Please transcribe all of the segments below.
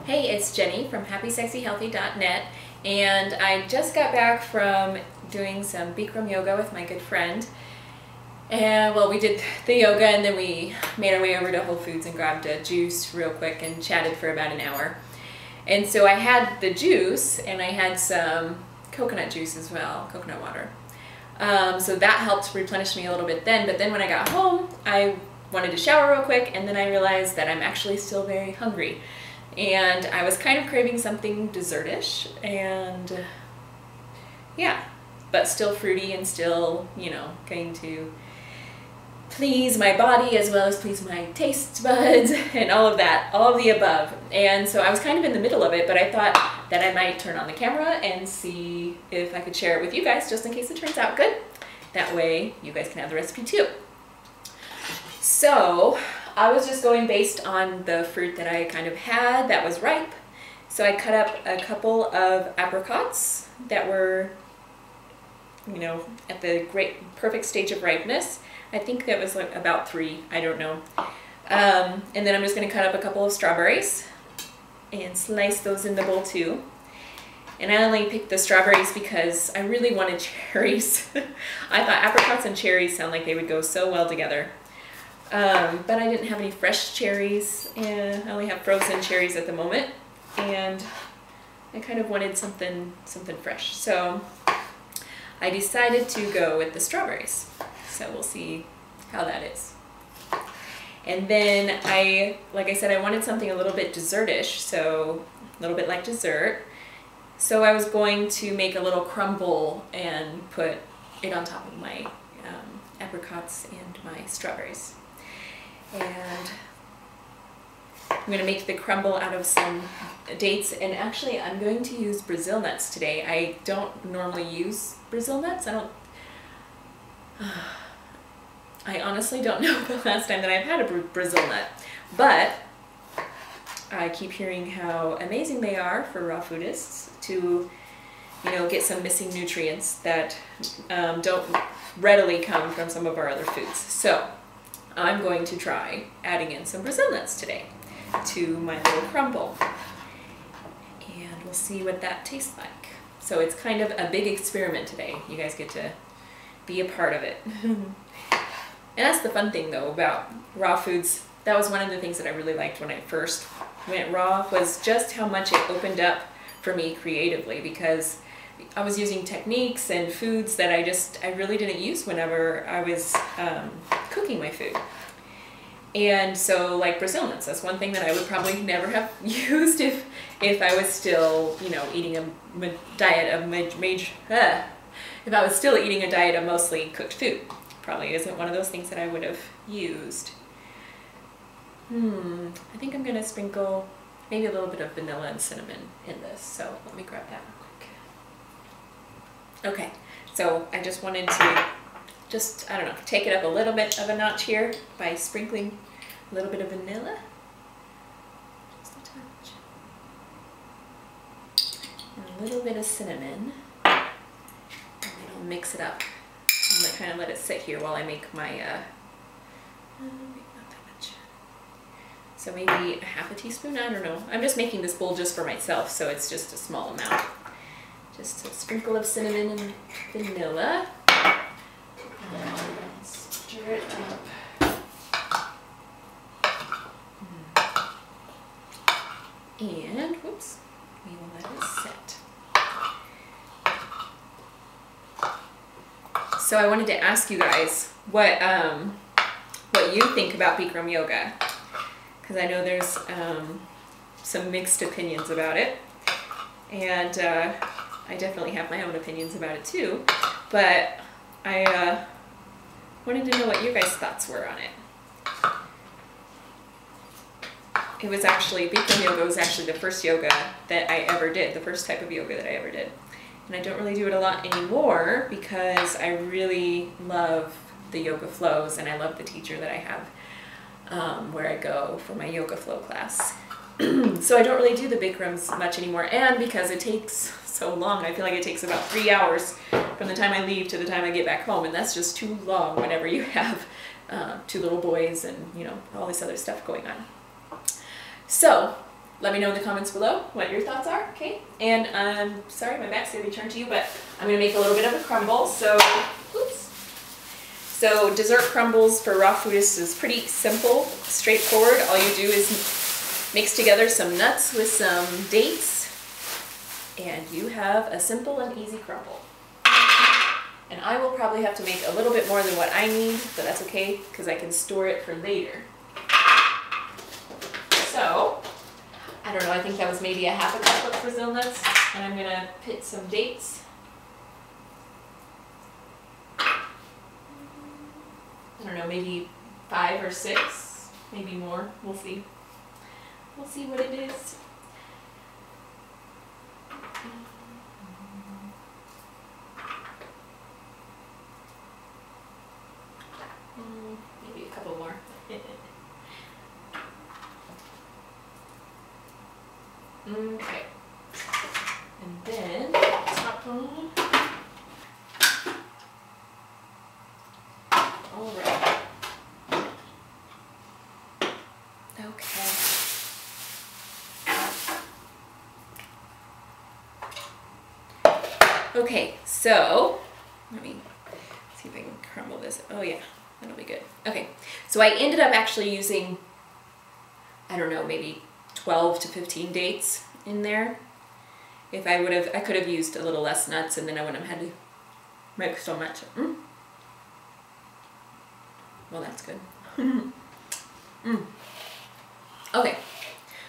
Hey, it's Jenny from happysexyhealthy.net, and I just got back from doing some Bikram Yoga with my good friend. And well, we did the yoga and then we made our way over to Whole Foods and grabbed a juice real quick and chatted for about an hour. And so I had the juice and I had some coconut juice as well, coconut water. So that helped replenish me a little bit then, but then when I got home, I wanted to shower real quick and then I realized that I'm actually still very hungry. And I was kind of craving something dessertish and yeah, but still fruity and still, you know, going to please my body as well as please my taste buds and all of that, all of the above. And so I was kind of in the middle of it, but I thought that I might turn on the camera and see if I could share it with you guys just in case it turns out good. That way you guys can have the recipe too. So I was just going based on the fruit that I kind of had that was ripe. So I cut up a couple of apricots that were, you know, at the perfect stage of ripeness. I think that was like about 3, I don't know. And then I'm just going to cut up a couple of strawberries and slice those in the bowl too. And I only picked the strawberries because I really wanted cherries. I thought apricots and cherries sound like they would go so well together. But I didn't have any fresh cherries, and I only have frozen cherries at the moment, and I kind of wanted something fresh. So I decided to go with the strawberries. So we'll see how that is. And then like I said, I wanted something a little bit dessertish, so a little bit like dessert. So I was going to make a little crumble and put it on top of my apricots and my strawberries. And I'm going to make the crumble out of some dates, and actually I'm going to use Brazil nuts today. I don't normally use Brazil nuts. I honestly don't know the last time that I've had a Brazil nut, but I keep hearing how amazing they are for raw foodists to, you know, get some missing nutrients that don't readily come from some of our other foods. So I'm going to try adding in some Brazil nuts today to my little crumble, and we'll see what that tastes like. So it's kind of a big experiment today. You guys get to be a part of it. And that's the fun thing though about raw foods. That was one of the things that I really liked when I first went raw, was just how much it opened up for me creatively, because I was using techniques and foods that I really didn't use whenever I was cooking my food. And so like Brazil nuts, that's one thing that I would probably never have used if I was still, you know, eating a diet of if I was still eating a diet of mostly cooked food. Probably isn't one of those things that I would have used. I think I'm gonna sprinkle maybe a little bit of vanilla and cinnamon in this, so let me grab that real quick. Okay, so I just wanted to I don't know, take it up a little bit of a notch here by sprinkling a little bit of vanilla. Just a touch. And a little bit of cinnamon. And then I'll mix it up. I'm going to kind of let it sit here while I make my, not that much. So maybe a half a teaspoon, I don't know. I'm just making this bowl just for myself, so it's just a small amount. Just a sprinkle of cinnamon and vanilla. And stir it up. And, whoops, we will let it sit. So I wanted to ask you guys what you think about Bikram Yoga, because I know there's some mixed opinions about it, and I definitely have my own opinions about it too, but I wanted to know what your guys' thoughts were on it. Bikram Yoga was actually the first yoga that I ever did, the first type of yoga that I ever did. And I don't really do it a lot anymore because I really love the yoga flows, and I love the teacher that I have where I go for my yoga flow class. So I don't really do the Bikrams much anymore, and because it takes so long, I feel like it takes about 3 hours from the time I leave to the time I get back home, and that's just too long whenever you have 2 little boys and, you know, all this other stuff going on. So let me know in the comments below what your thoughts are, okay? And sorry, my back's gonna be turned to you, but I'm gonna make a little bit of a crumble. So, oops. So dessert crumbles for raw food is pretty simple, straightforward. All you do is mix together some nuts with some dates, and you have a simple and easy crumble. And I will probably have to make a little bit more than what I need, but that's okay, because I can store it for later. So, I don't know, I think that was maybe a half a cup of Brazil nuts, and I'm gonna pit some dates. I don't know, maybe 5 or 6, maybe more, we'll see. We'll see what it is. Maybe a couple more. Okay. And then top on. All right. Okay. Okay, so let me see if I can crumble this. Oh yeah, that'll be good. Okay, so I ended up actually using, I don't know, maybe 12 to 15 dates in there. If I would have, I could have used a little less nuts, and then I wouldn't have had to make so much. Well, that's good. Okay,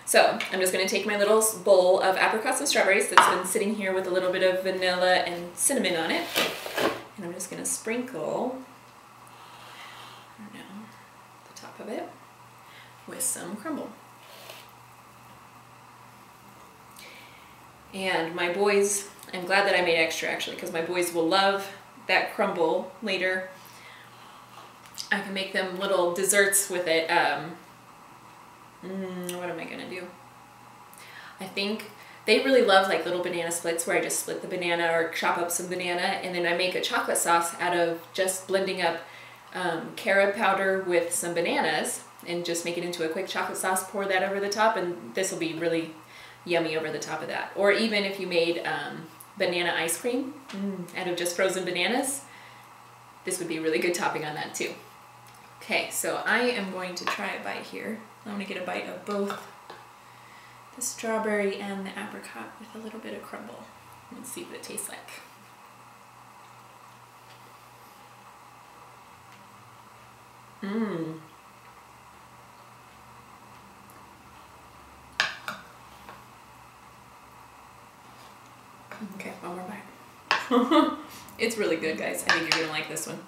so I'm just going to take my little bowl of apricots and strawberries that's been sitting here with a little bit of vanilla and cinnamon on it, and I'm just going to sprinkle, I don't know, the top of it with some crumble. And my boys, I'm glad that I made extra actually, because my boys will love that crumble later. I can make them little desserts with it. What am I gonna do? I think they really love like little banana splits where I just split the banana or chop up some banana, and then I make a chocolate sauce out of just blending up carob powder with some bananas and just make it into a quick chocolate sauce, pour that over the top, and this will be really yummy over the top of that. Or even if you made banana ice cream out of just frozen bananas, this would be a really good topping on that too. Okay, so I am going to try a bite here. I'm going to get a bite of both the strawberry and the apricot with a little bit of crumble. Let's see what it tastes like. Okay, one more bite. It's really good, guys. I think you're gonna like this one.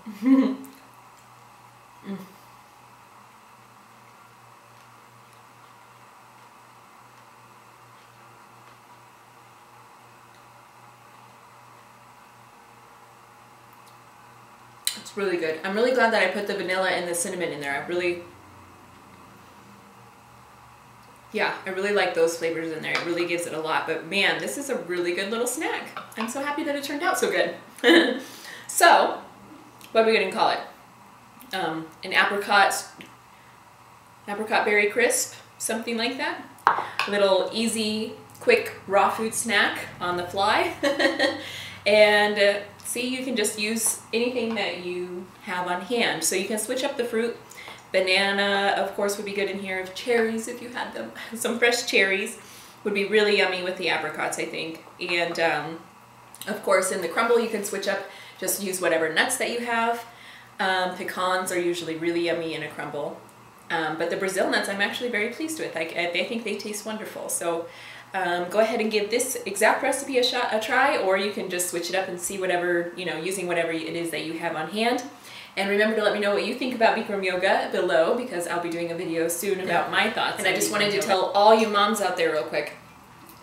It's really good. I'm really glad that I put the vanilla and the cinnamon in there. I really like those flavors in there. It really gives it a lot. But man, this is a really good little snack. I'm so happy that it turned out so good. So, what are we going to call it? An apricot berry crisp, something like that. A little easy, quick raw food snack on the fly. And see, you can just use anything that you have on hand. So you can switch up the fruit. Banana, of course, would be good in here. Cherries, if you had them. Some fresh cherries would be really yummy with the apricots, I think. And of course, in the crumble, you can switch up. Just use whatever nuts that you have. Pecans are usually really yummy in a crumble. But the Brazil nuts, I'm actually very pleased with. I think they taste wonderful. So go ahead and give this exact recipe a try, or you can just switch it up and see whatever, using whatever it is that you have on hand. And remember to let me know what you think about Bikram Yoga below, because I'll be doing a video soon about my thoughts. And I just wanted to tell all you moms out there real quick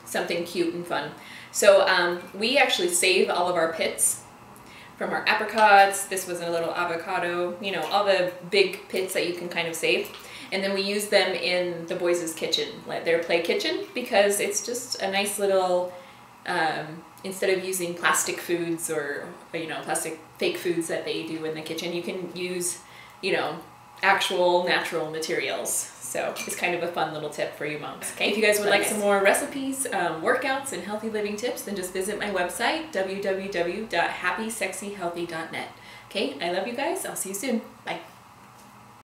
something cute and fun. So we actually save all of our pits from our apricots. This was a little avocado, all the big pits that you can kind of save. And then we use them in the boys' kitchen, like their play kitchen, because it's just a nice little, instead of using plastic foods or, plastic fake foods that they do in the kitchen, you can use, actual natural materials. So it's kind of a fun little tip for you moms. Okay, if you guys would like some more recipes, workouts, and healthy living tips, then just visit my website, www.happysexyhealthy.net. Okay, I love you guys. I'll see you soon. Bye.